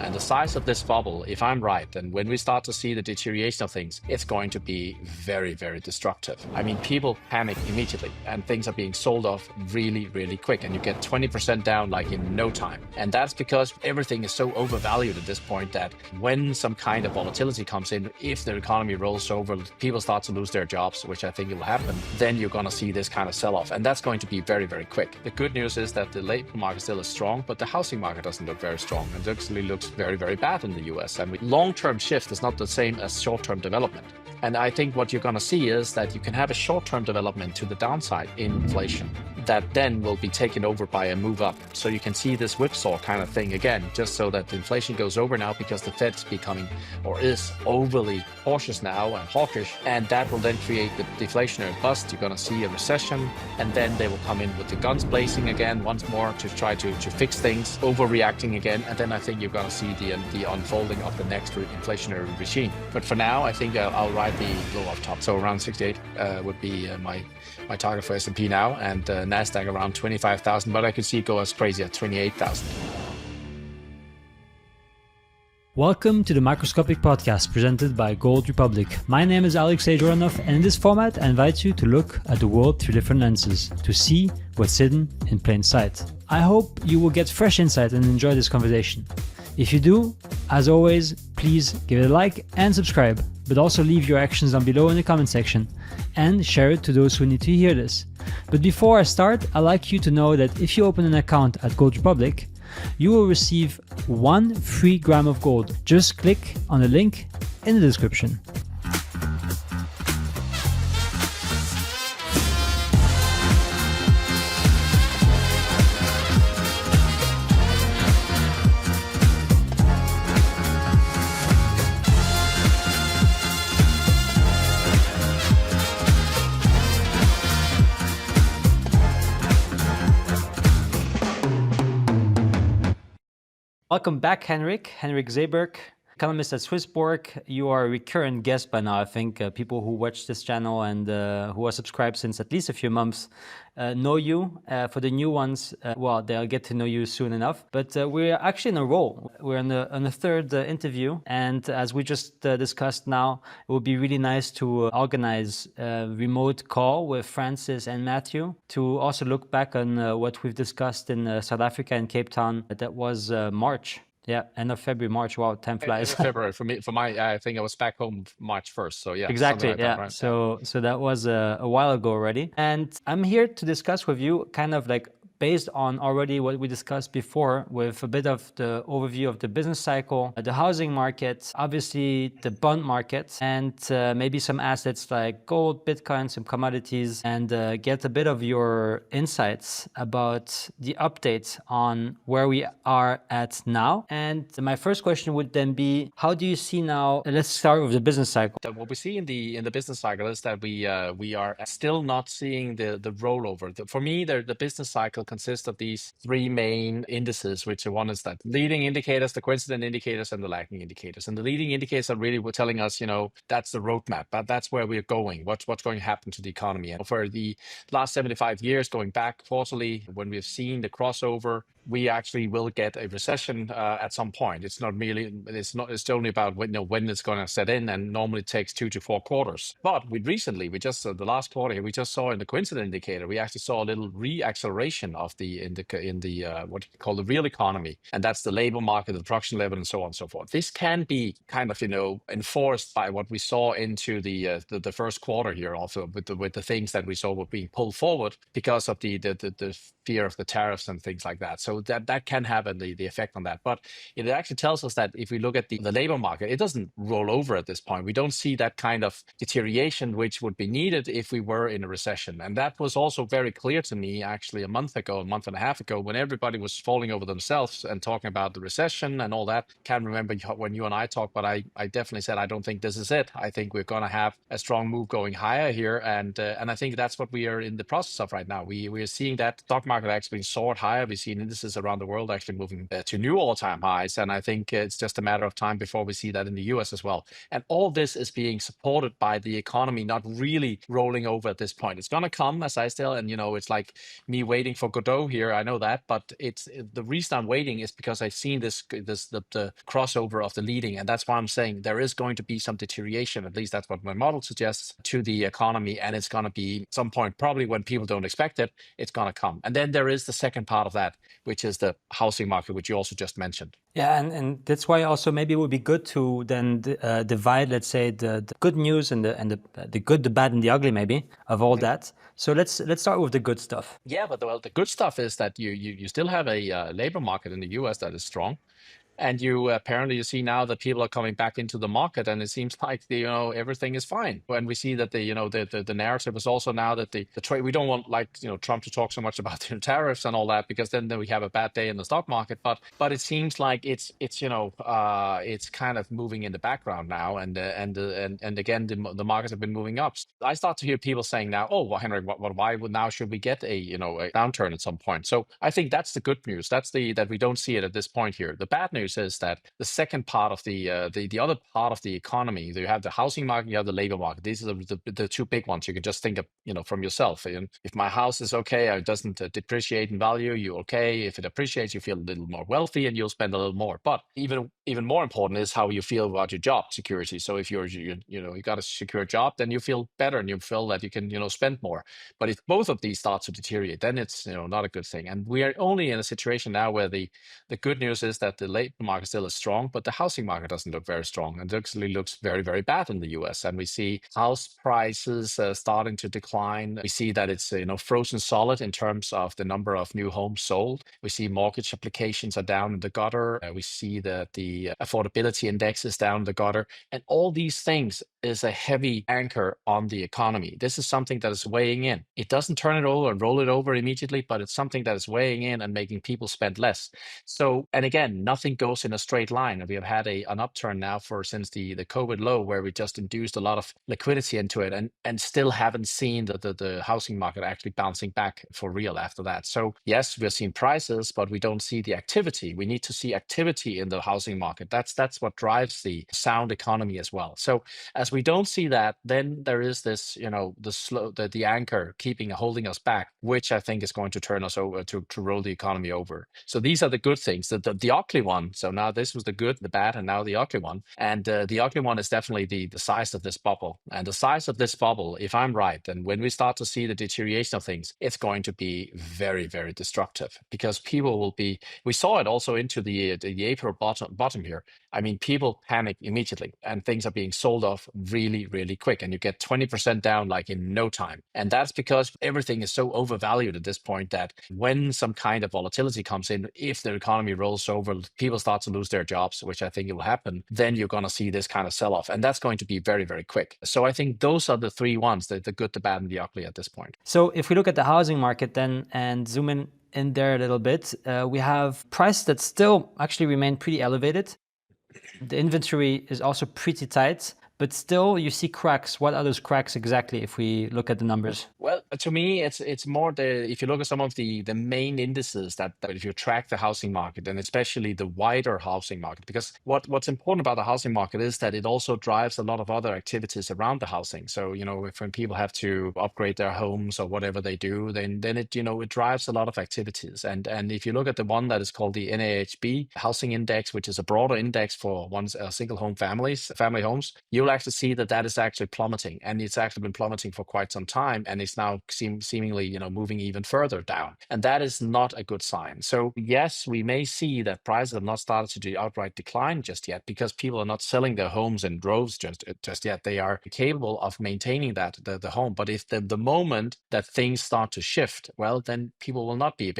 And the size of this bubble, if I'm right, then when we start to see the deterioration of things, it's going to be very, very destructive. I mean, people panic immediately and things are being sold off really, really quick. And you get 20% down like in no time. And that's because everything is so overvalued at this point that when some kind of volatility comes in, if the economy rolls over, people start to lose their jobs, which I think will happen, then you're going to see this kind of sell-off. And that's going to be very, very quick. The good news is that the labor market still is strong, but the housing market doesn't look very strong and actually looks very, very bad in the US. And long-term shift is not the same as short-term development. And I think what you're going to see is that you can have a short-term development to the downside in inflation that then will be taken over by a move up. So you can see this whipsaw kind of thing again, just so that the inflation goes over now because the Fed's becoming or is overly cautious now and hawkish. And that will then create the deflationary bust. You're going to see a recession, and then they will come in with the guns blazing again once more to try to fix things, overreacting again. And then I think you're going to see the unfolding of the next inflationary regime. But for now, I think I'll ride the low off top. So around 68 would be my target for S&P now, and Nasdaq around 25,000, but I could see it go as crazy at 28,000. Welcome to the Microscopic Podcast presented by Gold Republic. My name is Alex Ajoranov, and in this format I invite you to look at the world through different lenses, to see what's hidden in plain sight. I hope you will get fresh insight and enjoy this conversation. If you do, as always, please give it a like and subscribe, but also leave your actions down below in the comment section and share it to those who need to hear this. But before I start, I'd like you to know that if you open an account at Gold Republic, you will receive 1 free gram of gold. Just click on the link in the description. Welcome back, Henrik Zeberg, economist at Swissborg. You are a recurrent guest by now. I think people who watch this channel and who are subscribed since at least a few months know you. For the new ones, well, they'll get to know you soon enough. But we're actually in a roll. We're on the third interview. And as we just discussed now, it would be really nice to organize a remote call with Francis and Matthew to also look back on what we've discussed in South Africa and Cape Town. That was March. Yeah, end of February, March. Wow, time flies. February I think I was back home March 1st. So yeah, exactly. Like yeah. That, right? So that was a while ago already. And I'm here to discuss with you kind of like based on already what we discussed before with a bit of the overview of the business cycle, the housing market, obviously the bond market, and maybe some assets like gold, Bitcoin, some commodities, and get a bit of your insights about the updates on where we are at now. And my first question would then be, how do you see now, let's start with the business cycle. What we see in the business cycle is that we are still not seeing the rollover. For me, the business cycle consists of these 3 main indices, which one is that leading indicators, the coincident indicators, and the lagging indicators. And the leading indicators are really telling us, that's the roadmap, but that's where we're going. What's going to happen to the economy? And for the last 75 years, going back quarterly, when we've seen the crossover, we actually will get a recession at some point. It's only about when it's going to set in, and normally it takes 2 to 4 quarters. But we just the last quarter, we just saw in the coincident indicator, we actually saw a little reacceleration of in the what you call the real economy, and that's the labor market, the production level, and so on and so forth. This can be kind of enforced by what we saw into the first quarter here, also with the things that we saw were being pulled forward because of the fear of the tariffs and things like that. So that can have the effect on that. But it actually tells us that if we look at the labor market, it doesn't roll over at this point. We don't see that kind of deterioration which would be needed if we were in a recession. And that was also very clear to me actually a month and a half ago, when everybody was falling over themselves and talking about the recession and all that. Can't remember when you and I talked, but I definitely said I don't think this is it. I think we're going to have a strong move going higher here, and I think that's what we are in the process of right now. We are seeing that stock market actually soared higher. We've seen indices indices around the world actually moving to new all-time highs. And I think it's just a matter of time before we see that in the US as well. And all this is being supported by the economy not really rolling over at this point. It's going to come, as I still, and it's like me waiting for Godot here. I know that, but the reason I'm waiting is because I've seen the crossover of the leading, and that's why I'm saying there is going to be some deterioration. At least that's what my model suggests to the economy, and it's going to be some point probably when people don't expect it. It's going to come, and then there is the second part of that, which is the housing market, which you also just mentioned. Yeah, and that's why also maybe it would be good to then divide, let's say, the good news and the good, the bad, and the ugly, maybe, of all that. So let's start with the good stuff. Yeah, but the good stuff is that you still have a labor market in the US that is strong. And you apparently you see now that people are coming back into the market, and it seems like everything is fine. When we see that the narrative is also now that the trade, we don't want Trump to talk so much about the tariffs and all that, because then we have a bad day in the stock market. But it seems like it's kind of moving in the background now, and again the markets have been moving up. I start to hear people saying now, oh well, Henrik, why now should we get a downturn at some point? So I think that's the good news. That's that we don't see it at this point here. The bad news is that the second part of the other part of the economy, you have the housing market, you have the labor market. These are the two big ones. You can just think of from yourself. If my house is okay, it doesn't depreciate in value, you're okay. If it appreciates, you feel a little more wealthy and you'll spend a little more. But even more important is how you feel about your job security. So if you got a secure job, then you feel better and you feel that you can spend more. But if both of these start to deteriorate, then it's not a good thing. And we are only in a situation now where the good news is that the labor market still is strong, but the housing market doesn't look very strong, and actually looks very, very bad in the US. And we see house prices starting to decline. We see that it's frozen solid in terms of the number of new homes sold. We see mortgage applications are down in the gutter. We see that the affordability index is down in the gutter, and all these things is a heavy anchor on the economy. This is something that is weighing in. It doesn't turn it over and roll it over immediately, but it's something that is weighing in and making people spend less. So, and again, nothing goes in a straight line. We have had an upturn now since the COVID low, where we just induced a lot of liquidity into it, and still haven't seen the housing market actually bouncing back for real after that. So yes, we're seeing prices, but we don't see the activity. We need to see activity in the housing market. That's what drives the sound economy as well. So as we don't see that, then there is this, the anchor holding us back, which I think is going to turn us over to roll the economy over. So these are the good things. The ugly one. So now this was the good, the bad, and now the ugly one. And the ugly one is definitely the size of this bubble. And the size of this bubble, if I'm right, then when we start to see the deterioration of things, it's going to be very, very destructive, because people will be. We saw it also into the April bottom here. I mean, people panic immediately, and things are being sold off really, really quick, and you get 20% down like in no time. And that's because everything is so overvalued at this point that when some kind of volatility comes in, if the economy rolls over, people start to lose their jobs, which I think it will happen, then you're going to see this kind of sell-off, and that's going to be very, very quick. So I think those are the three ones, the good, the bad, and the ugly at this point. So if we look at the housing market then and zoom in there a little bit, we have prices that still actually remain pretty elevated. The inventory is also pretty tight, but still you see cracks. What are those cracks exactly if we look at the numbers? Well, to me, it's more if you look at some of the main indices that if you track the housing market, and especially the wider housing market, because what's important about the housing market is that it also drives a lot of other activities around the housing. So, when people have to upgrade their homes or whatever they do, then it, it drives a lot of activities. And if you look at the one that is called the NAHB housing index, which is a broader index for single home family homes, you'll actually see that is actually plummeting, and it's actually been plummeting for quite some time, and it's now seemingly moving even further down, and that is not a good sign. So yes, we may see that prices have not started to outright decline just yet, because people are not selling their homes in droves just yet. They are capable of maintaining the home, but if the moment that things start to shift, well, then people will not be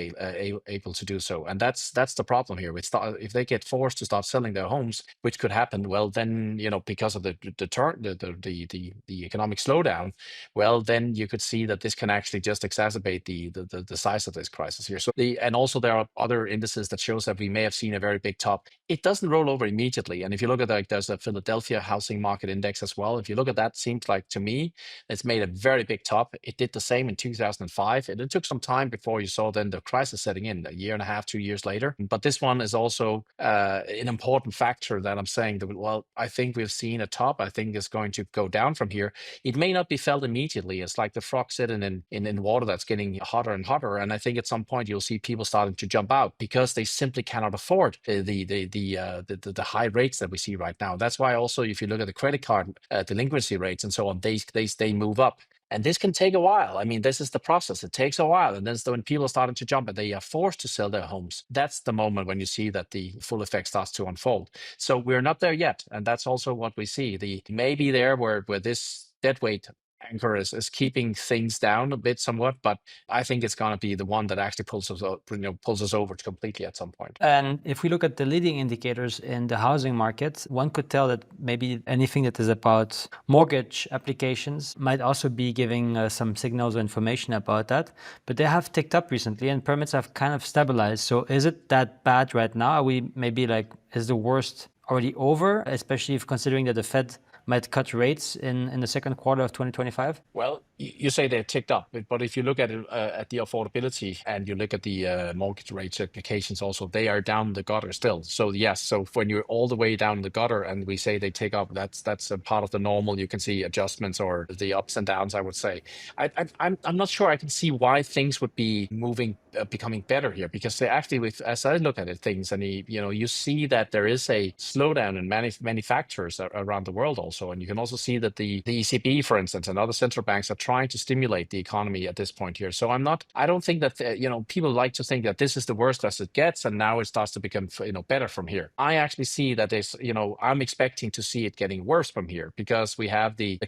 able to do so, and that's the problem here. If they get forced to start selling their homes, which could happen, well, then because of the the economic slowdown, well, then you could see that this can actually just exacerbate the size of this crisis here. So and also there are other indices that shows that we may have seen a very big top. It doesn't roll over immediately. And if you look at there's a Philadelphia housing market index as well. If you look at that, seems like to me it's made a very big top. It did the same in 2005, and it took some time before you saw then the crisis setting in, a year and a half, 2 years later. But this one is also an important factor that I'm saying that, well, I think we've seen a top. I think it's going to go down from here. It may not be felt immediately. It's like the frog sitting in water that's getting hotter and hotter. And I think at some point you'll see people starting to jump out because they simply cannot afford the high rates that we see right now. That's why also if you look at the credit card delinquency rates and so on, they move up. And this can take a while. I mean, this is the process. It takes a while. And then so when people are starting to jump and they are forced to sell their homes, that's the moment when you see that the full effect starts to unfold. So we're not there yet. And that's also what we see. The maybe there where this dead weight anchor is keeping things down a bit somewhat, but I think it's going to be the one that actually pulls us over completely at some point. And if we look at the leading indicators in the housing market, one could tell that maybe anything that is about mortgage applications might also be giving some signals or information about that. But they have ticked up recently and permits have kind of stabilized. So is it that bad right now? Are we maybe is the worst already over, especially if considering that the Fed might cut rates in the second quarter of 2025? Well, you say they're ticked up, but if you look at it at the affordability and you look at the mortgage rate applications also, they are down the gutter still. So yes, so when you're all the way down the gutter and we say they tick up, that's a part of the normal. You can see adjustments or the ups and downs, I would say. I'm not sure I can see why things would be moving, becoming better here, because they actually, as I look at it, things, and you see that there is a slowdown in many factors around the world also, and you can also see that the ECB, for instance, and other central banks are trying to stimulate the economy at this point here. So I don't think that people like to think that this is the worst as it gets, and now it starts to become better from here. I actually see that I'm expecting to see it getting worse from here, because we have the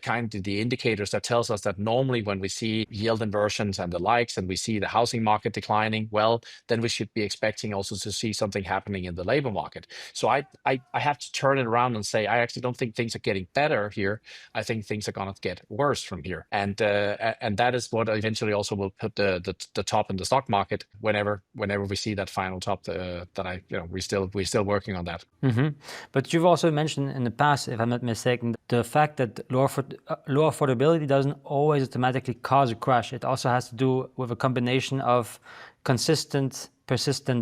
indicators that tells us that normally when we see yield inversions and the likes, and we see the housing market declining, well, then we should be expecting also to see something happening in the labor market. So I have to turn it around and say I actually don't think things are getting better here. I think things are going to get worse from here, and that is what eventually also will put the top in the stock market whenever we see that final top. We're still working on that. Mm-hmm. But you've also mentioned in the past, if I'm not mistaken, the fact that low affordability doesn't always automatically cause a crash. It also has to do with a combination of persistent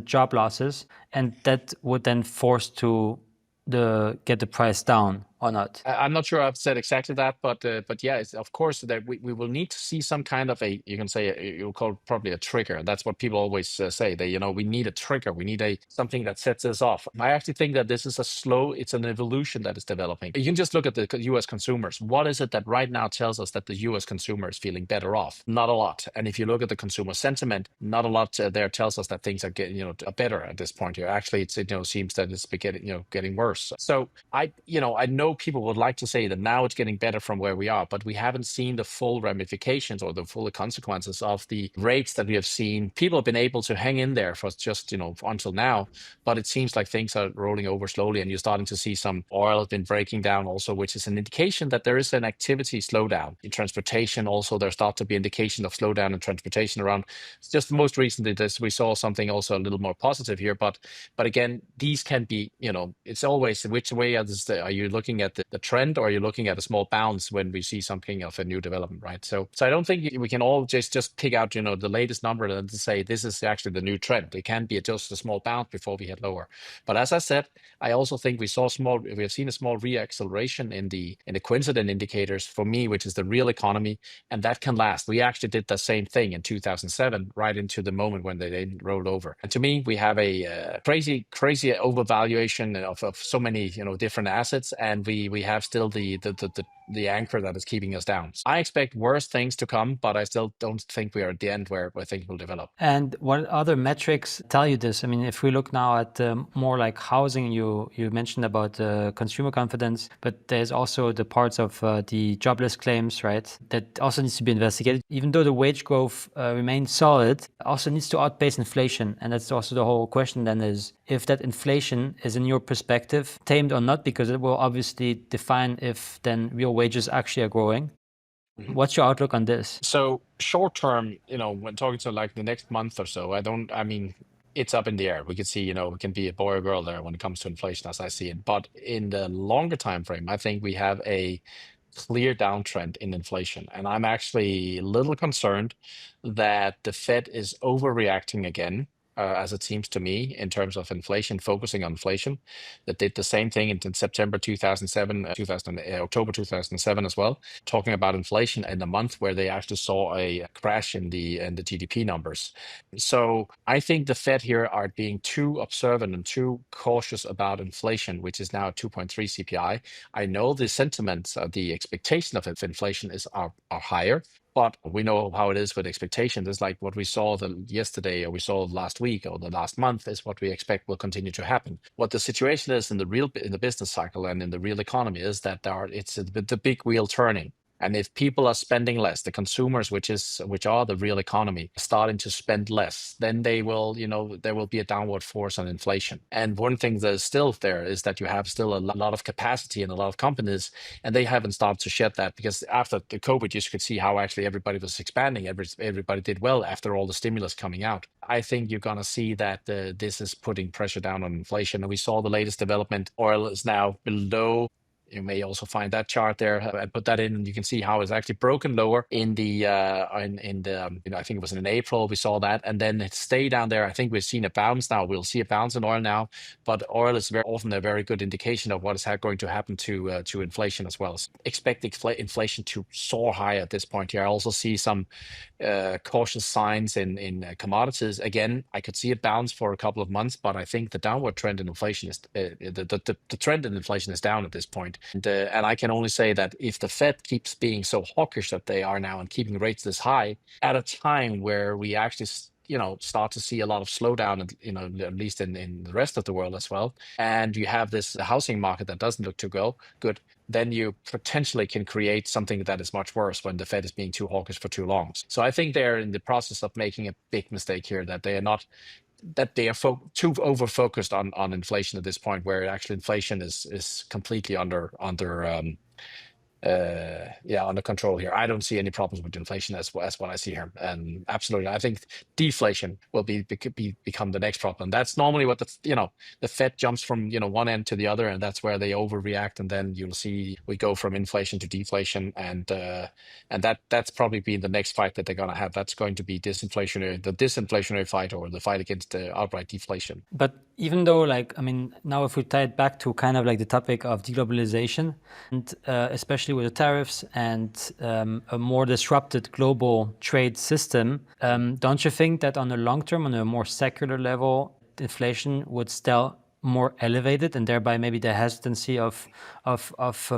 job losses, and that would then force to get the price down or not. I'm not sure I've said exactly that, but yeah, it's, of course that we will need to see some kind of you'll call it probably a trigger. That's what people always say. We need a trigger. We need something that sets us off. I actually think that this is it's an evolution that is developing. You can just look at the U.S. consumers. What is it that right now tells us that the U.S. consumer is feeling better off? Not a lot. And if you look at the consumer sentiment, not a lot there tells us that things are getting are better at this point here. Actually, it seems that it's getting worse. So I know people would like to say that now it's getting better from where we are, but we haven't seen the full ramifications or the full consequences of the rates that we have seen. People have been able to hang in there for just until now, but it seems like things are rolling over slowly, and you're starting to see some oil has been breaking down also, which is an indication that there is an activity slowdown in transportation. Also, there start to be indication of slowdown in transportation around. Just most recently, we saw something also a little more positive here, but again, these can be it's always which way are you looking at the trend, or are you looking at a small bounce when we see something of a new development, right? So I don't think we can all just pick out the latest number and say this is actually the new trend. It can be just a small bounce before we head lower. But as I said, I also think we have seen a small reacceleration in the coincident indicators for me, which is the real economy, and that can last. We actually did the same thing in 2007, right into the moment when they didn't roll over. And to me, we have a crazy overvaluation of so many different assets, and we have still the the anchor that is keeping us down. I expect worse things to come, but I still don't think we are at the end where I think it will develop. And what other metrics tell you this? I mean, if we look now at more like housing, you mentioned about consumer confidence, but there's also the parts of the jobless claims, right? That also needs to be investigated. Even though the wage growth remains solid, also needs to outpace inflation. And that's also the whole question then is if that inflation is, in your perspective, tamed or not, because it will obviously define if then real wages actually are growing. What's your outlook on this? So short term, when talking to like the next month or so, I mean, it's up in the air. We could see, it can be a boy or girl there when it comes to inflation as I see it. But in the longer time frame, I think we have a clear downtrend in inflation. And I'm actually a little concerned that the Fed is overreacting again, as it seems to me, in terms of inflation, focusing on inflation. That did the same thing in September 2007, October 2007 as well, talking about inflation in a month where they actually saw a crash in the GDP numbers. So I think the Fed here are being too observant and too cautious about inflation, which is now 2.3 CPI. I know the sentiments, the expectation of inflation are higher, but we know how it is with expectations. It's like what we saw yesterday, or we saw last week, or the last month, is what we expect will continue to happen. What the situation is in the business cycle and in the real economy is that it's the big wheel turning. And if people are spending less, the consumers, which are the real economy, starting to spend less, then there will be a downward force on inflation. And one thing that is still there is that you have still a lot of capacity in a lot of companies, and they haven't started to shed that, because after the COVID, you could see how actually everybody was expanding. Everybody did well after all the stimulus coming out. I think you're going to see that this is putting pressure down on inflation. And we saw the latest development. Oil is now below. You may also find that chart there. I put that in, and you can see how it's actually broken lower in the I think it was in April we saw that, and then it stayed down there. I think we've seen a bounce now. We'll see a bounce in oil now, but oil is very often a very good indication of what is going to happen to inflation as well. So expect inflation to soar high at this point here. I also see some cautious signs in commodities. Again, I could see it bounce for a couple of months, but I think the downward trend in inflation is the trend in inflation is down at this point. And I can only say that if the Fed keeps being so hawkish that they are now and keeping rates this high at a time where we actually start to see a lot of slowdown, at least in the rest of the world as well, and you have this housing market that doesn't look too good, then you potentially can create something that is much worse when the Fed is being too hawkish for too long. So I think they're in the process of making a big mistake here, that they are not too over focused on inflation at this point, where actually inflation is completely under control here. I don't see any problems with inflation as what I see here. And absolutely, I think deflation will become the next problem. That's normally what the Fed jumps from one end to the other, and that's where they overreact, and then you'll see we go from inflation to deflation, and that's probably been the next fight that they're going to have. That's going to be the disinflationary fight, or the fight against outright deflation. But even though, now if we tie it back to kind of like the topic of deglobalization, and especially with the tariffs and a more disrupted global trade system, don't you think that on the long term, on a more secular level, inflation would still more elevated, and thereby maybe the hesitancy of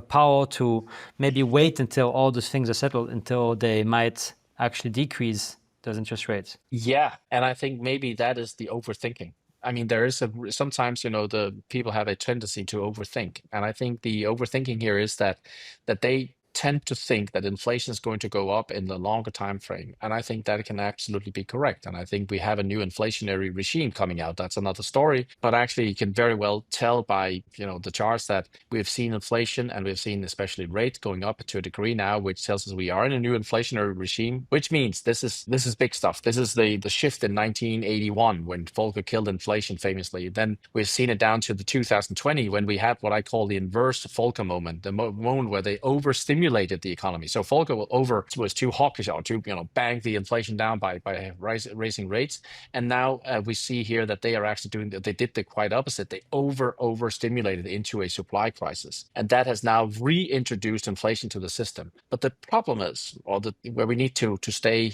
Powell to maybe wait until all those things are settled until they might actually decrease those interest rates? Yeah, and I think maybe that is the overthinking. I mean, there is sometimes, the people have a tendency to overthink. And I think the overthinking here is that they tend to think that inflation is going to go up in the longer time frame. And I think that can absolutely be correct. And I think we have a new inflationary regime coming out. That's another story. But actually, you can very well tell by, the charts that we've seen inflation, and we've seen especially rates going up to a degree now, which tells us we are in a new inflationary regime, which means this is big stuff. This is the shift in 1981 when Volcker killed inflation famously. Then we've seen it down to the 2020 when we had what I call the inverse Volcker moment, the moment where they overstimulated the economy. So Volcker was too hawkish, or to bang the inflation down by raising rates. And now we see here that they are actually they did the quite opposite. They overstimulated into a supply crisis, and that has now reintroduced inflation to the system. But the problem is, where we need to stay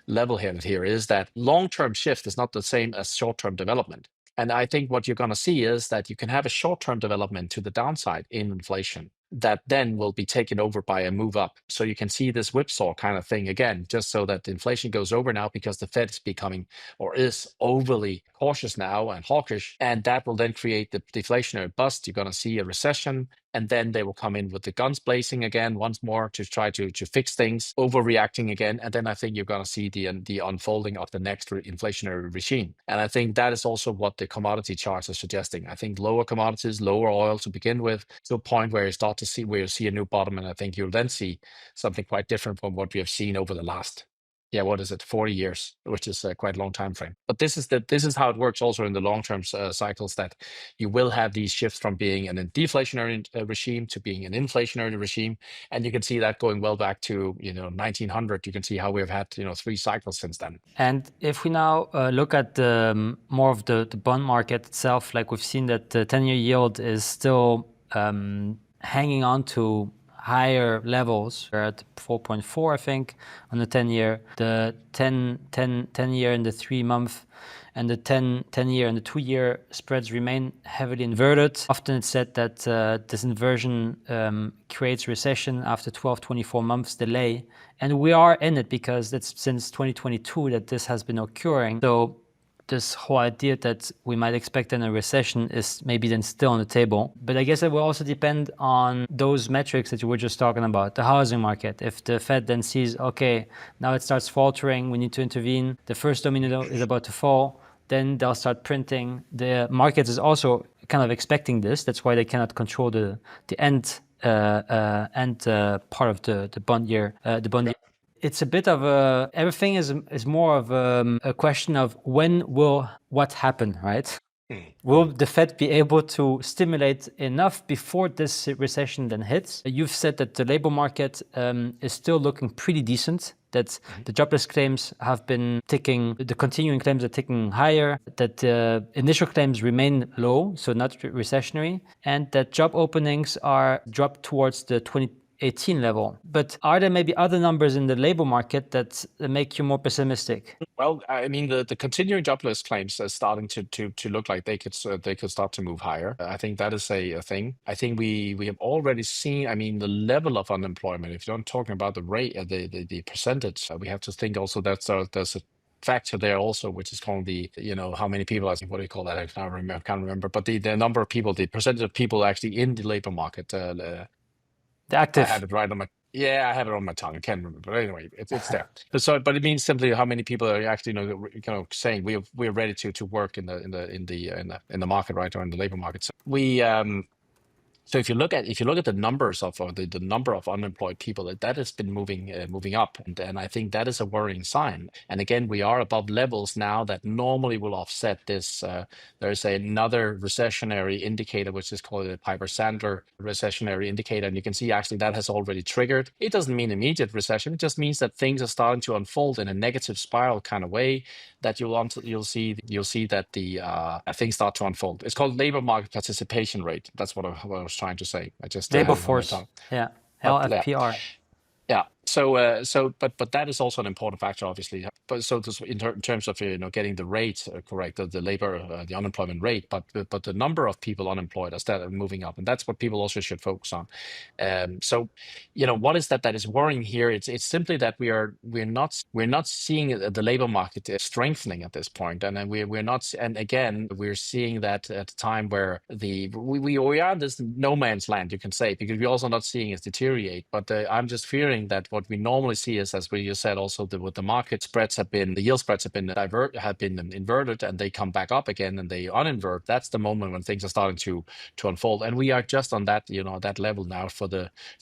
level-headed here, is that long-term shift is not the same as short-term development. And I think what you're going to see is that you can have a short-term development to the downside in inflation, that then will be taken over by a move up. So you can see this whipsaw kind of thing again, just so that the inflation goes over now because the Fed is becoming or is overly cautious now and hawkish, and that will then create the deflationary bust. You're going to see a recession, and then they will come in with the guns blazing again once more to try to fix things, overreacting again, and then I think you're going to see the unfolding of the next inflationary regime. And I think that is also what the commodity charts are suggesting. I think lower commodities, lower oil to begin with, to a point where you start to see where you see a new bottom, and I think you'll then see something quite different from what we have seen over the last, what is it, 40 years, which is quite a long time frame. But this is how it works also in the long-term cycles, that you will have these shifts from being in a deflationary regime to being an inflationary regime. And you can see that going well back to 1900. You can see how we've had 3 cycles since then. And if we now look at more of the bond market itself, like we've seen that the 10-year yield is still hanging on to higher levels. We're at 4.4, I think, on the 10-year. The 10-year and the 3-month and the 10-year and the 2-year spreads remain heavily inverted. Often it's said that this inversion creates recession after 12, 24 months delay. And we are in it because it's since 2022 that this has been occurring. So this whole idea that we might expect then a recession is maybe then still on the table. But I guess it will also depend on those metrics that you were just talking about, the housing market. If the Fed then sees, okay, now it starts faltering, we need to intervene, the first domino is about to fall, then they'll start printing. The market is also kind of expecting this. That's why they cannot control the end part of the bond year. It's a bit of everything is more of a question of when will what happen, right? Will the Fed be able to stimulate enough before this recession then hits? You've said that the labor market is still looking pretty decent, that the jobless claims have been ticking, the continuing claims are ticking higher, that the initial claims remain low, so not recessionary, and that job openings are dropped towards the 2018 level. But are there maybe other numbers in the labor market that make you more pessimistic? Well, I mean, the continuing jobless claims are starting to look like they could start to move higher. I think that is a thing. I think we have already seen. I mean, the level of unemployment. If you're not talking about the rate, the percentage, we have to think also that there's a factor there also, which is called how many people, I think, what do you call that? I can't remember. But the number of people, the percentage of people actually in the labor market. The active. I have it right on my. Yeah, I have it on my tongue. I can't remember, but anyway, it's there. But it means simply how many people are actually, saying we're ready to work in the market, right, or in the labor market. So if you look at the numbers of or the number of unemployed people, that has been moving up, and I think that is a worrying sign. And again, we are above levels now that normally will offset this. There is another recessionary indicator, which is called the Piper-Sandler recessionary indicator, and you can see actually that has already triggered. It doesn't mean immediate recession; it just means that things are starting to unfold in a negative spiral kind of way. That you'll see that the things start to unfold. It's called labor market participation rate. That's what I was trying to say. I just labor force. Yeah, LFPR. Yeah. But that is also an important factor, obviously. But so in terms of getting the rate correct, the labor, the unemployment rate, but the number of people unemployed are moving up, and that's what people also should focus on. So, what is that is worrying here? It's simply that we're not seeing the labor market strengthening at this point, and we're not. And again, we're seeing that at a time where we are in this no man's land, you can say, because we're also not seeing it deteriorate. But I'm just fearing that what we normally see is, as you said, also with the market spreads the yield spreads have been inverted, and they come back up again and they uninvert. That's the moment when things are starting to unfold, and we are just on that that level now for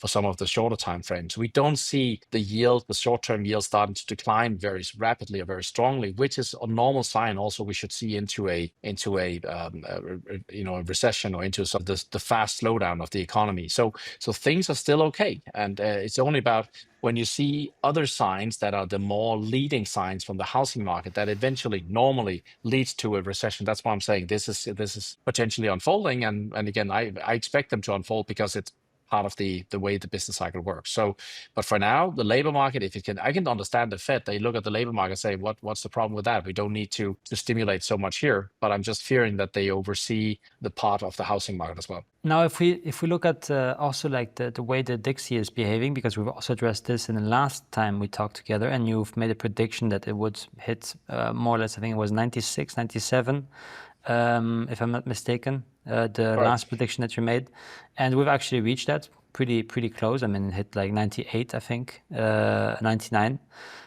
some of the shorter time frames. We don't see the short-term yield starting to decline very rapidly or very strongly, which is a normal sign. Also, we should see into a recession or into some of the fast slowdown of the economy. So things are still okay, and it's only about when you see other signs that are the more leading signs from the housing market that eventually normally leads to a recession. That's why I'm saying this is potentially unfolding, and again I expect them to unfold because it's part of the way the business cycle works. So, but for now, the labor market, if it can, I can understand the Fed. They look at the labor market and say, what's the problem with that? We don't need to stimulate so much here. But I'm just fearing that they oversee the part of the housing market as well. Now, if we look at also like the way the Dixie is behaving, because we've also addressed this in the last time we talked together, and you've made a prediction that it would hit more or less, I think it was 96, 97, if I'm not mistaken, the last prediction that you made. And we've actually reached that pretty close. I mean, it hit like 98, I think, 99.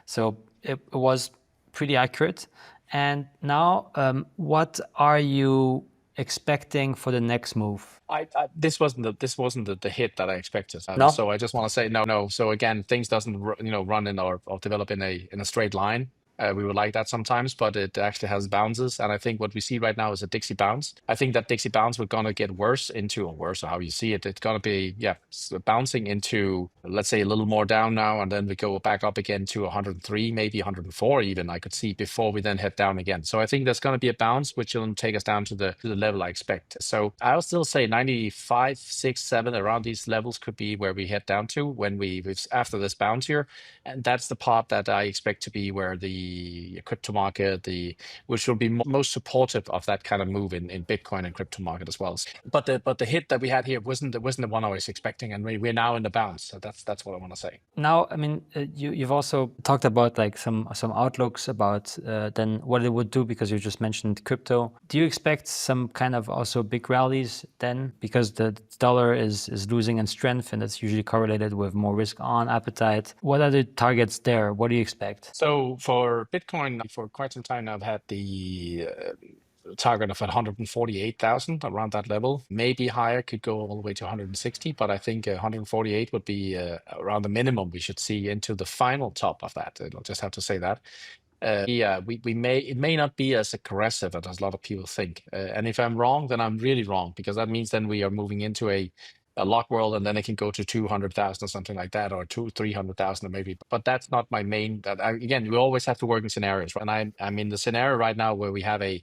So it was pretty accurate. And now, what are you expecting for the next move? This wasn't the hit that I expected. No? So I just want to say no. So again, things doesn't run in or develop in a straight line. We would like that sometimes, but it actually has bounces. And I think what we see right now is a Dixie bounce. I think that Dixie bounce we're going to get worse, or how you see it. It's going to be, bouncing into, let's say, a little more down now. And then we go back up again to 103, maybe 104 even, I could see, before we then head down again. So I think there's going to be a bounce, which will take us down to the level I expect. So I'll still say 95, 6, 7, around these levels could be where we head down to after this bounce here. And that's the part that I expect to be where the crypto market, which will be most supportive of that kind of move in Bitcoin and crypto market as well. But the hit that we had here wasn't the one I was expecting, and we're now in the bounce. So that's what I want to say. Now, I mean, you've also talked about like some outlooks about then what it would do, because you just mentioned crypto. Do you expect some kind of also big rallies then, because the dollar is losing in strength, and that's usually correlated with more risk on appetite? What are the targets there? What do you expect? So for Bitcoin, for quite some time now, I've had the target of 148,000, around that level. Maybe higher, could go all the way to 160, but I think 148 would be around the minimum we should see into the final top of that. I'll just have to say that. It may not be as aggressive as a lot of people think. And if I'm wrong, then I'm really wrong, because that means then we are moving into a lock world, and then it can go to 200,000 or something like that, or 300,000 maybe. But that's not my main. Again, we always have to work in scenarios, right? And I'm in the scenario right now where we have a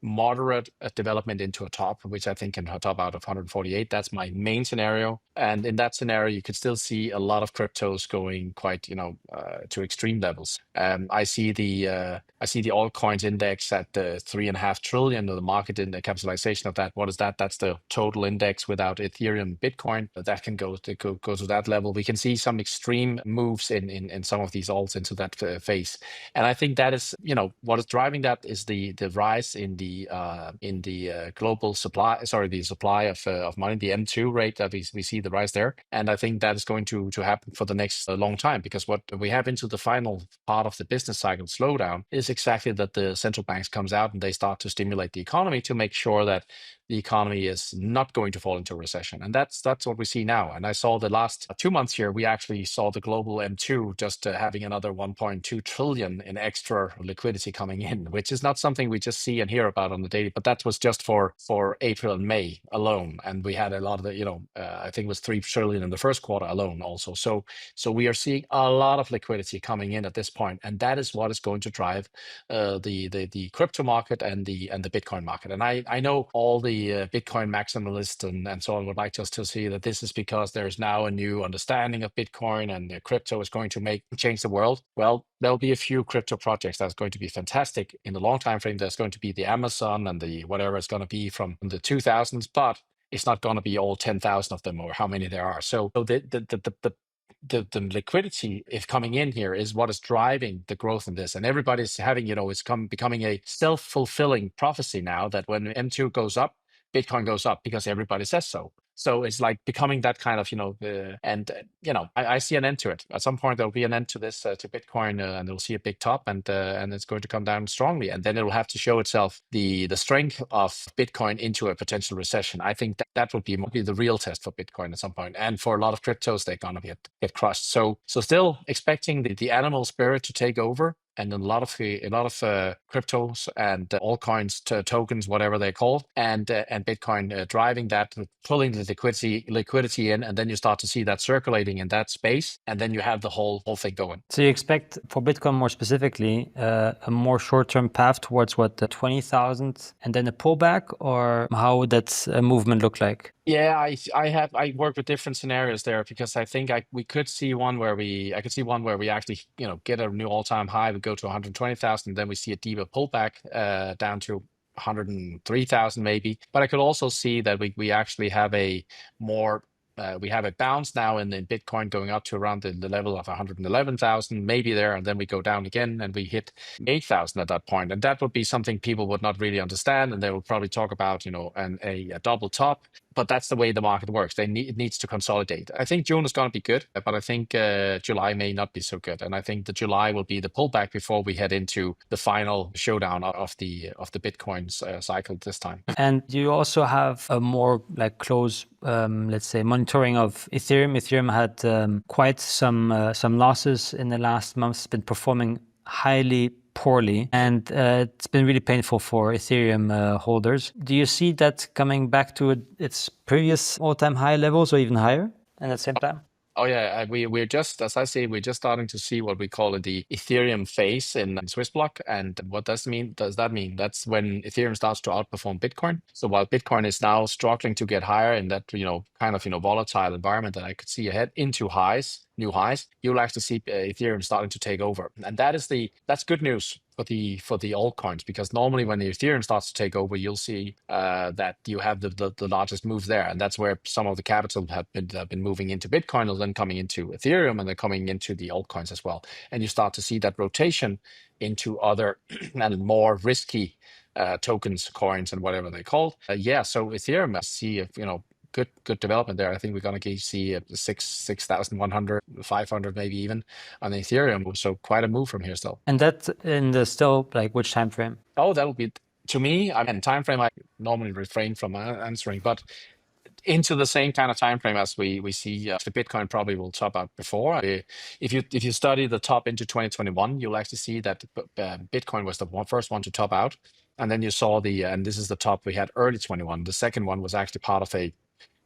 moderate development into a top, which I think can top out of 148. That's my main scenario. And in that scenario, you could still see a lot of cryptos going quite, to extreme levels. I see the altcoins index at 3.5 trillion, or the market in the capitalization of that. What is that? That's the total index without Ethereum, Bitcoin. That can go to that level. We can see some extreme moves in some of these alts into that phase. And I think that is, what is driving that is the rise in the global supply, the supply of money, the M2 rate that we see the rise there. And I think that is going to happen for the next long time, because what we have into the final part of the business cycle slowdown is exactly that the central banks comes out and they start to stimulate the economy to make sure that the economy is not going to fall into a recession. And that's what we see now. And I saw the last 2 months here, we actually saw the global M2 just having another 1.2 trillion in extra liquidity coming in, which is not something we just see and hear about on the daily, but that was just for April and May alone. And we had a lot of I think it was 3 trillion in the first quarter alone also. So we are seeing a lot of liquidity coming in at this point, and that is what is going to drive the crypto market and the Bitcoin market. And I know all the Bitcoin maximalists and so on would like us to see that this is because there's now a new understanding of Bitcoin and the crypto is going to change the world. Well, there'll be a few crypto projects that's going to be fantastic in the long time frame. There's going to be the Amazon and the whatever it's going to be from the 2000s, but it's not going to be all 10,000 of them, or how many there are. So the liquidity, if coming in here, is what is driving the growth in this. And everybody's having, it's becoming a self-fulfilling prophecy now that when M2 goes up, Bitcoin goes up because everybody says so. So it's like becoming that kind of, I see an end to it. At some point, there'll be an end to this, to Bitcoin, and we'll see a big top, and it's going to come down strongly. And then it'll have to show itself the strength of Bitcoin into a potential recession. I think that will be the real test for Bitcoin at some point. And for a lot of cryptos, they're going to get crushed. So still expecting the animal spirit to take over. And a lot of cryptos and altcoins, tokens, whatever they're called, and Bitcoin driving that, pulling the liquidity in, and then you start to see that circulating in that space, and then you have the whole thing going. So you expect for Bitcoin more specifically a more short-term path towards the 20,000, and then a pullback, or how would that movement look like? Yeah, I work with different scenarios there because I think we could see one where I could see one where we actually get a new all-time high, we go to 120,000, then we see a deeper pullback down to 103,000 maybe. But I could also see that we actually have a more we have a bounce now in Bitcoin going up to around the level of 111,000 maybe there, and then we go down again and we hit 8,000 at that point, and that would be something people would not really understand, and they will probably talk about a double top. But that's the way the market works. It needs to consolidate. I think June is going to be good, but I think July may not be so good. And I think the July will be the pullback before we head into the final showdown of the Bitcoin's cycle this time. And you also have a more like close, let's say, monitoring of Ethereum. Ethereum had quite some losses in the last months. It's been performing highly poorly, and it's been really painful for Ethereum holders. Do you see that coming back to its previous all-time high levels or even higher at the same time? Oh yeah, we're just, as I say, we're just starting to see what we call the Ethereum phase in Swiss block. And what does that mean? That's when Ethereum starts to outperform Bitcoin. So while Bitcoin is now struggling to get higher in that kind of volatile environment that I could see ahead into new highs, you'll actually see Ethereum starting to take over, and that's good news for the altcoins, because normally when the Ethereum starts to take over, you'll see that you have the largest moves there, and that's where some of the capital have been moving into Bitcoin, or then coming into Ethereum, and then coming into the altcoins as well, and you start to see that rotation into other and more risky tokens, coins, and whatever they're called. So Ethereum, I see good development there. I think we're going to see 6,100, 500 maybe even on Ethereum. So quite a move from here still. And that's in the still like which time frame? Oh, that'll be, to me, I mean, time frame I normally refrain from answering, but into the same kind of time frame as we see the Bitcoin probably will top out before. If you study the top into 2021, you'll actually see that Bitcoin was the first one to top out, and then you saw and this is the top we had early 21. The second one was actually part of a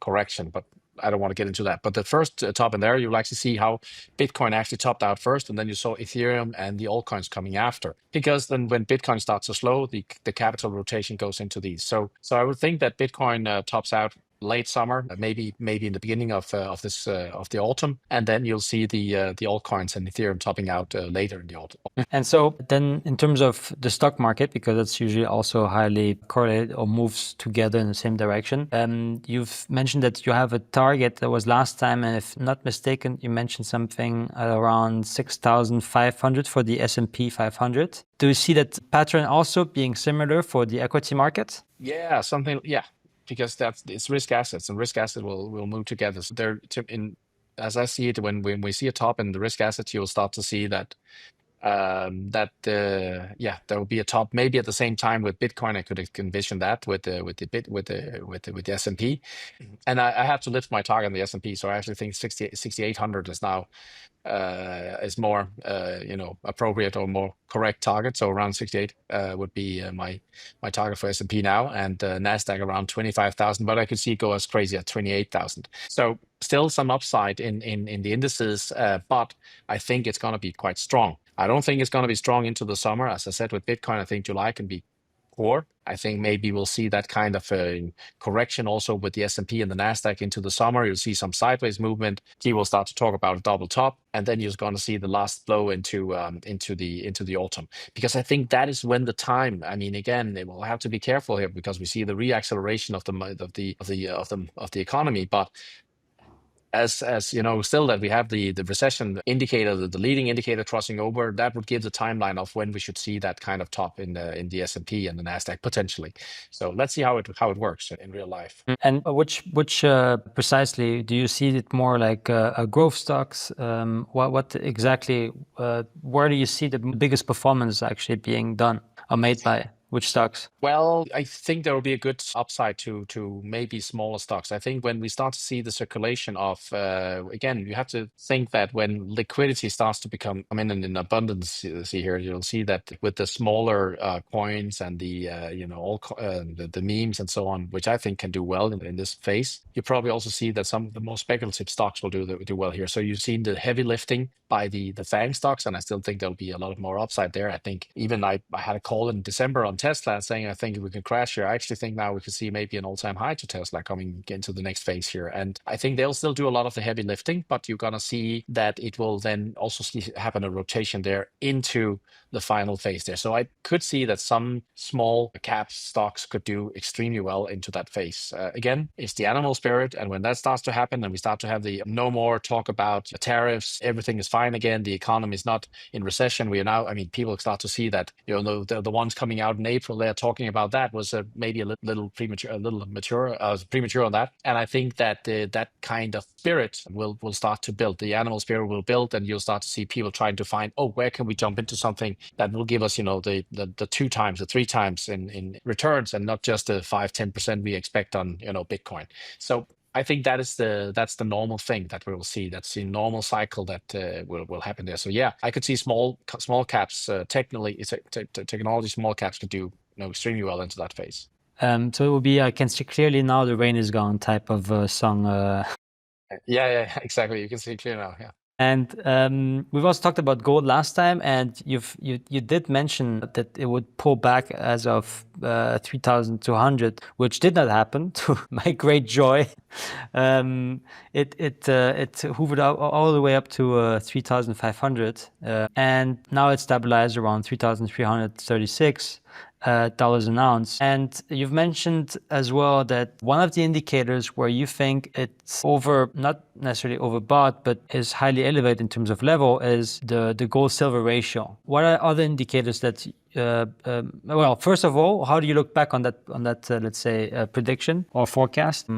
correction, but I don't want to get into that. But the first top in there, you'll actually see how Bitcoin actually topped out first, and then you saw Ethereum and the altcoins coming after. Because then when Bitcoin starts to slow, the capital rotation goes into these. So I would think that Bitcoin tops out late summer, maybe in the beginning of the autumn, and then you'll see the altcoins and Ethereum topping out later in the autumn. And so then in terms of the stock market, because it's usually also highly correlated or moves together in the same direction, you've mentioned that you have a target that was last time, and if not mistaken, you mentioned something around 6,500 for the S&P 500. Do you see that pattern also being similar for the equity market? Yeah, because it's risk assets, and risk assets will move together. So as I see it, when we see a top in the risk assets, you'll start to see that there will be a top maybe at the same time with Bitcoin. I could envision that with the S&P, and I have to lift my target on the S&P. So I actually think 6,800 is now is more appropriate or more correct target. So around 68 would be my target for S&P now, and Nasdaq around 25,000. But I could see it go as crazy at 28,000. So still some upside in the indices, but I think it's going to be quite strong. I don't think it's going to be strong into the summer. As I said, with Bitcoin, I think July can be poor. I think maybe we'll see that kind of a correction also with the S&P and the Nasdaq into the summer. You'll see some sideways movement. He will start to talk about a double top, and then you're going to see the last blow into the autumn, because I think that is when the time. I mean, again, they will have to be careful here because we see the reacceleration of the economy, but as you know, still that we have the recession indicator, the leading indicator crossing over, that would give the timeline of when we should see that kind of top in the S&P and the Nasdaq potentially. So let's see how it works in real life. And which precisely do you see it more like growth stocks? What exactly? Where do you see the biggest performance actually being done or made by? Which stocks? Well, I think there will be a good upside to maybe smaller stocks. I think when we start to see the circulation of, again, you have to think that when liquidity starts to come in abundance, you see here, you'll see that with the smaller coins and the the memes and so on, which I think can do well in this phase. You probably also see that some of the more speculative stocks will do well here. So you've seen the heavy lifting by the FANG stocks, and I still think there'll be a lot of more upside there. I think even I had a call in December on Tesla saying, I think we can crash here. I actually think now we could see maybe an all-time high to Tesla coming into the next phase here. And I think they'll still do a lot of the heavy lifting, but you're going to see that it will then also happen a rotation there into the final phase there. So I could see that some small cap stocks could do extremely well into that phase. Again, it's the animal spirit. And when that starts to happen and we start to have the no more talk about tariffs, everything is fine again. The economy is not in recession. We are now, I mean, people start to see that, the ones coming out in April, they're talking about that was maybe a little premature, premature on that. And I think that that kind of spirit will start to build. The animal spirit will build, and you'll start to see people trying to find, where can we jump into something that will give us, the 2 times, the 3 times in returns, and not just the 5-10% we expect on, Bitcoin. So I think that's the normal thing that we will see. That's the normal cycle that will happen there. So yeah, I could see small caps. Technically, it's technology. Small caps could do extremely well into that phase. So it will be, I can see clearly now the rain is gone type of song. Yeah, exactly. You can see clear now. Yeah. And we've also talked about gold last time, and you did mention that it would pull back as of 3,200, which did not happen, to my great joy. It hoovered all the way up to 3,500, and now it's stabilized around 3,336. Dollars an ounce. And you've mentioned as well that one of the indicators where you think it's not necessarily overbought, but is highly elevated in terms of level is the gold silver ratio. What are other indicators that well, first of all, how do you look back on that let's say prediction or forecast?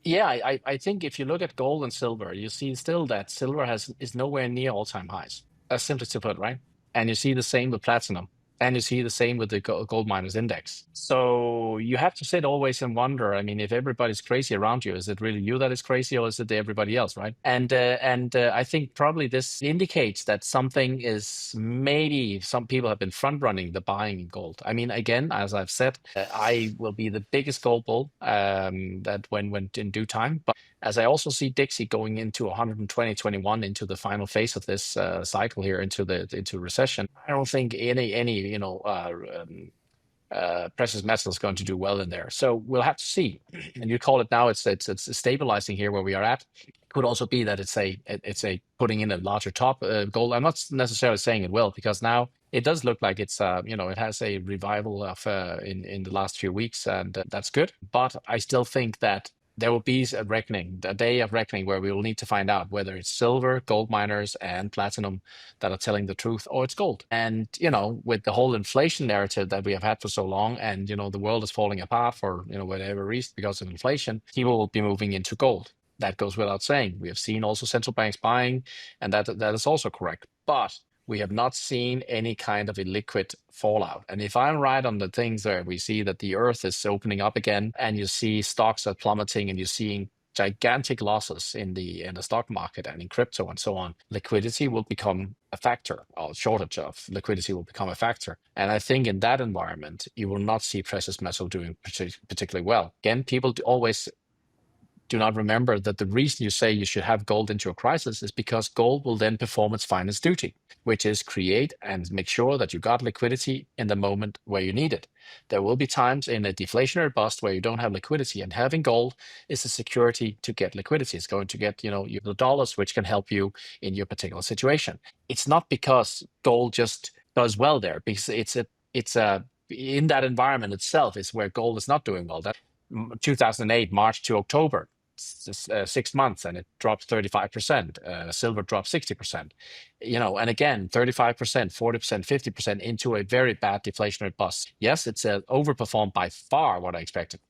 Yeah, I think if you look at gold and silver, you see still that silver is nowhere near all-time highs. That's simply to put, right? And you see the same with platinum. And you see the same with the gold miners index. So you have to sit always and wonder. I mean, if everybody's crazy around you, is it really you that is crazy, or is it everybody else, right? And I think probably this indicates that something is, maybe some people have been front running the buying in gold. I mean, again, as I've said, I will be the biggest gold bull that went in due time. But as I also see Dixie going into 120-21 into the final phase of this cycle here into recession, I don't think any precious metal is going to do well in there. So we'll have to see. And you call it now, it's stabilizing here where we are at. It could also be that it's a putting in a larger top gold. I'm not necessarily saying it will, because now it does look like it's it has a revival of in the last few weeks, and that's good. But I still think that there will be a day of reckoning, where we will need to find out whether it's silver, gold miners, and platinum that are telling the truth, or it's gold. And, with the whole inflation narrative that we have had for so long, and, the world is falling apart for, whatever reason because of inflation, people will be moving into gold. That goes without saying. We have seen also central banks buying, and that is also correct. But we have not seen any kind of illiquid fallout. And if I'm right on the things where we see that the earth is opening up again, and you see stocks are plummeting, and you're seeing gigantic losses in the stock market and in crypto and so on, liquidity will become a factor, or shortage of liquidity will become a factor. And I think in that environment, you will not see precious metal doing particularly well. Again, people always do not remember that the reason you say you should have gold into a crisis is because gold will then perform its finest duty, which is create and make sure that you got liquidity in the moment where you need it. There will be times in a deflationary bust where you don't have liquidity, and having gold is a security to get liquidity. It's going to get, the dollars, which can help you in your particular situation. It's not because gold just does well there, because it's in that environment itself is where gold is not doing well. That 2008, March to October, 6 months, and it dropped 35%. Silver dropped 60%. And again, 35%, 40%, 50% into a very bad deflationary bust. Yes, it's overperformed by far what I expected.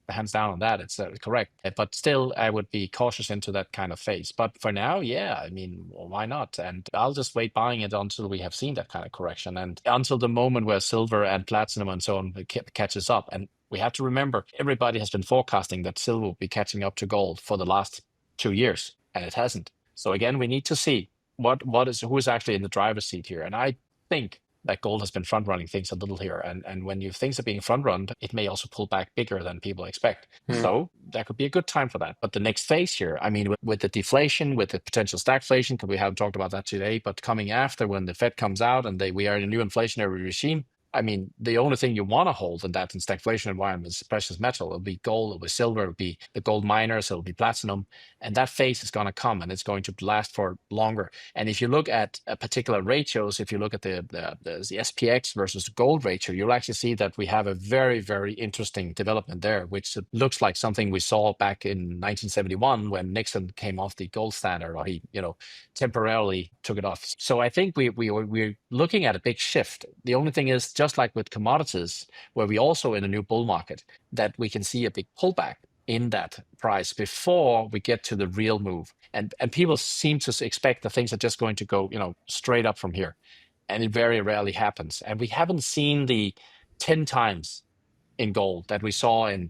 Hands down on that, it's correct. But still, I would be cautious into that kind of phase. But for now, yeah, I mean, why not? And I'll just wait buying it until we have seen that kind of correction, and until the moment where silver and platinum and so on catches up. And we have to remember, everybody has been forecasting that silver will be catching up to gold for the last 2 years, and it hasn't. So again, we need to see who is actually in the driver's seat here. And I think that gold has been front running things a little here. And when things are being front run, it may also pull back bigger than people expect. So that could be a good time for that. But the next phase here, I mean, with the deflation, with the potential stagflation, because we haven't talked about that today, but coming after, when the Fed comes out and we are in a new inflationary regime, I mean, the only thing you want to hold in that in stagflation environment is precious metal. It'll be gold, it'll be silver, it'll be the gold miners, it'll be platinum. And that phase is going to come and it's going to last for longer. And if you look at particular ratios, if you look at the SPX versus the gold ratio, you'll actually see that we have a very, very interesting development there, which looks like something we saw back in 1971 when Nixon came off the gold standard, or he, temporarily took it off. So I think we're looking at a big shift. The only thing is, just like with commodities, where we also in a new bull market, that we can see a big pullback in that price before we get to the real move. And people seem to expect that things are just going to go, straight up from here. And it very rarely happens. And we haven't seen the 10 times in gold that we saw in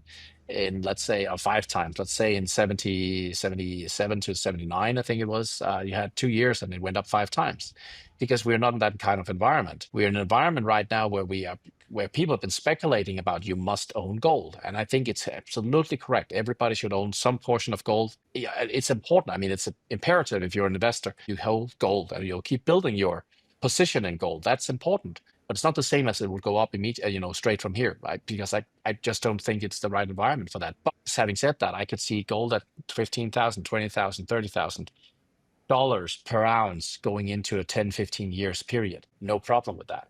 let's say 5 times, let's say in 77 to 79, I think it was. You had 2 years and it went up 5 times, because we're not in that kind of environment. We're in an environment right now where people have been speculating about you must own gold. And I think it's absolutely correct. Everybody should own some portion of gold. Yeah, it's important. I mean, it's imperative if you're an investor, you hold gold and you'll keep building your position in gold. That's important. But it's not the same as it would go up immediately, straight from here, right? Because I just don't think it's the right environment for that. But having said that, I could see gold at $15,000, $20,000, $30,000 per ounce going into a 10, 15 years period. No problem with that.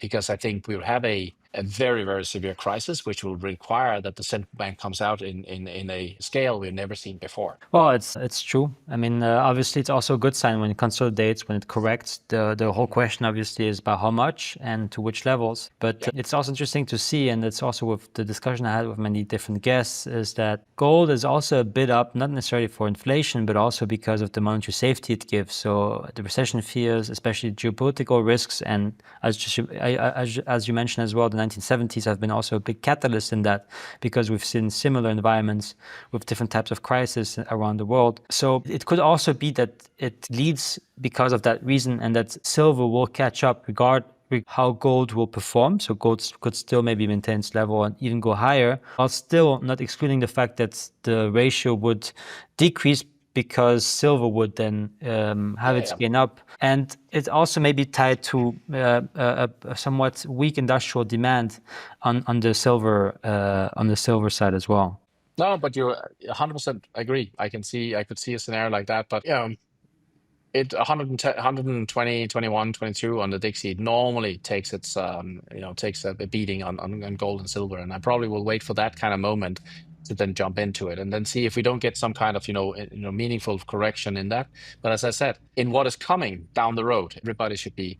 Because I think we'll have a very, very severe crisis, which will require that the central bank comes out in a scale we've never seen before. Well, it's true. I mean, obviously, it's also a good sign when it consolidates, when it corrects. The whole question, obviously, is about how much and to which levels. But it's also interesting to see, and it's also with the discussion I had with many different guests, is that gold is also a bit up, not necessarily for inflation, but also because of the monetary safety it gives. So the recession fears, especially geopolitical risks, and as you mentioned as well, the 1970s have been also a big catalyst in that, because we've seen similar environments with different types of crises around the world. So it could also be that it leads because of that reason, and that silver will catch up regardless how gold will perform. So gold could still maybe maintain its level and even go higher, while still not excluding the fact that the ratio would decrease, because silver would then have its gain up. And it also may be tied to a somewhat weak industrial demand on the silver side as well. No, but you 100% agree. I could see a scenario like that, but it 110, 120, 21, 22 on the Dixie normally takes its takes a beating on gold and silver, and I probably will wait for that kind of moment to then jump into it and then see if we don't get some kind of meaningful correction in that. But as I said, in what is coming down the road, everybody should be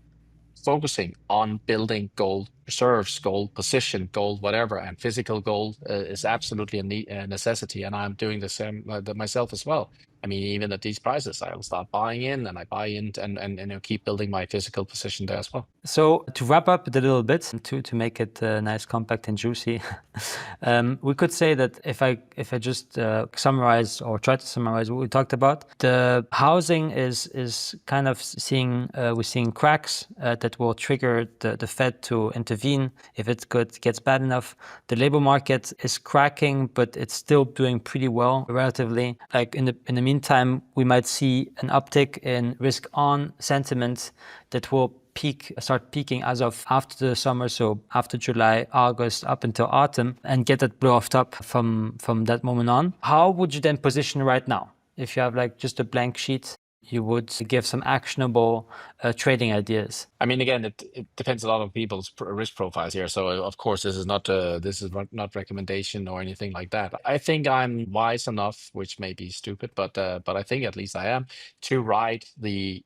focusing on building gold reserves, gold position, gold whatever, and physical gold is absolutely a necessity. And I'm doing the same myself as well. I mean, even at these prices, I'll start buying in, and I buy in and keep building my physical position there as well. So to wrap up it a little bit, to make it nice, compact, and juicy, we could say that if I just summarize or try to summarize what we talked about, the housing is kind of we're seeing cracks that will trigger the Fed to intervene if it gets bad enough. The labor market is cracking, but it's still doing pretty well relatively. Like in the meantime, we might see an uptick in risk on sentiment that will start peaking as of after the summer, so after July, August, up until autumn, and get that blow off top from that moment on. How would you then position right now? If you have like just a blank sheet, you would give some actionable trading ideas. I mean, again, it depends a lot on people's risk profiles here. So of course, this is not recommendation or anything like that. I think I'm wise enough, which may be stupid, but I think at least I am, to ride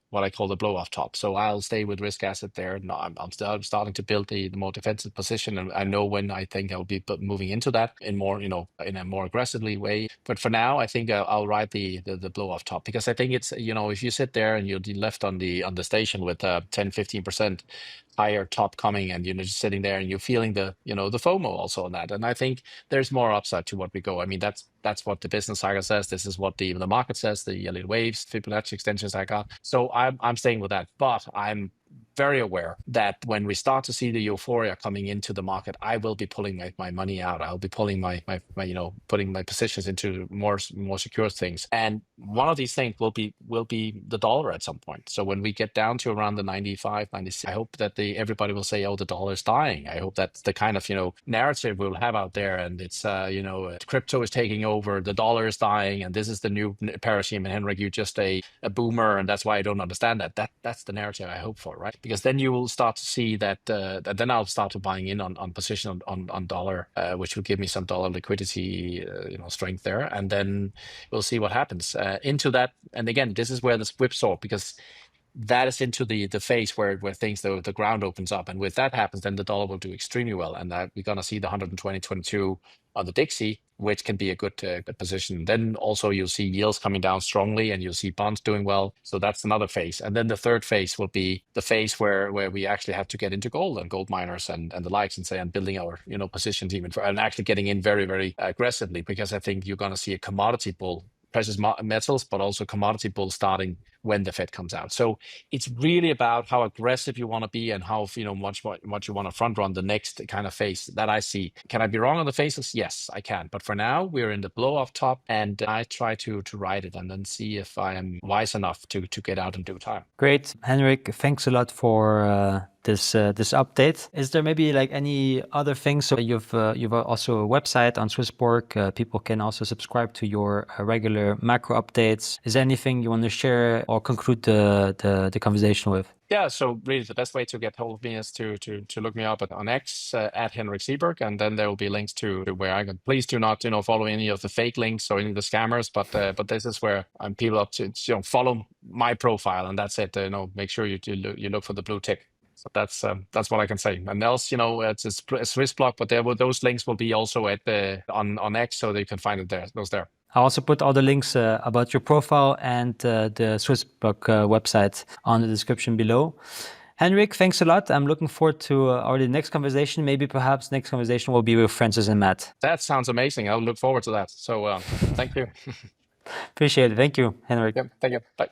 what I call the blow off top. So I'll stay with risk asset there. No, I'm starting to build the more defensive position, and I know when I think I'll be moving into that in a more aggressively way. But for now, I think I'll ride the blow off top, because I think it's if you sit there and you're left on the station with 10-15% higher top coming, and just sitting there and you're feeling the FOMO also on that. And I think there's more upside to what we go. I mean, that's what the business cycle says. This is what the market says, the Elliott waves, Fibonacci extensions I got. So I'm staying with that, but I'm very aware that when we start to see the euphoria coming into the market, I will be pulling my money out. I'll be pulling my putting my positions into more secure things. And one of these things will be the dollar at some point. So when we get down to around the 95, 96, I hope that everybody will say, oh, the dollar is dying. I hope that's the kind of narrative we'll have out there, and it's crypto is taking over, the dollar is dying, and this is the new paradigm. And Henrik, you're just a boomer, and that's why I don't understand that. That's the narrative I hope for, right? Because then you will start to see that then I'll start to buying in on position on dollar, which will give me some dollar liquidity, strength there, and then we'll see what happens into that. And again, this is where the whipsaw, because that is into the phase where things, the ground opens up, and with that happens, then the dollar will do extremely well, and we're going to see the 120.22 on the Dixie, which can be a good position. Then also you'll see yields coming down strongly, and you'll see bonds doing well. So that's another phase. And then the third phase will be the phase where we actually have to get into gold and gold miners and the likes, and building our positions even and actually getting in very, very aggressively, because I think you're going to see a commodity bull, precious metals, but also commodity bull starting when the Fed comes out. So it's really about how aggressive you want to be and how much you want to front run the next kind of phase that I see. Can I be wrong on the phases? Yes, I can. But for now, we're in the blow off top, and I try to ride it and then see if I am wise enough to get out in due time. Great, Henrik. Thanks a lot for this update. Is there maybe like any other things? So you've also a website on Swissborg. People can also subscribe to your regular macro updates. Is there anything you want to share or conclude the conversation with? Yeah, so really the best way to get hold of me is to look me up on X at Henrik Zeberg, and then there will be links to where I can. Please do not follow any of the fake links or any of the scammers, but this is where I'm people up to follow my profile, and that's it. Make sure you look for the blue tick. So that's what I can say. And else, it's a Swiss block, but those links will be also at on X, so they can find it there. Those there. I'll also put all the links about your profile and the Swissborg website on the description below. Henrik, thanks a lot. I'm looking forward to our next conversation. Maybe perhaps next conversation will be with Francis and Matt. That sounds amazing. I'll look forward to that. So thank you. Appreciate it. Thank you, Henrik. Yep, thank you. Bye.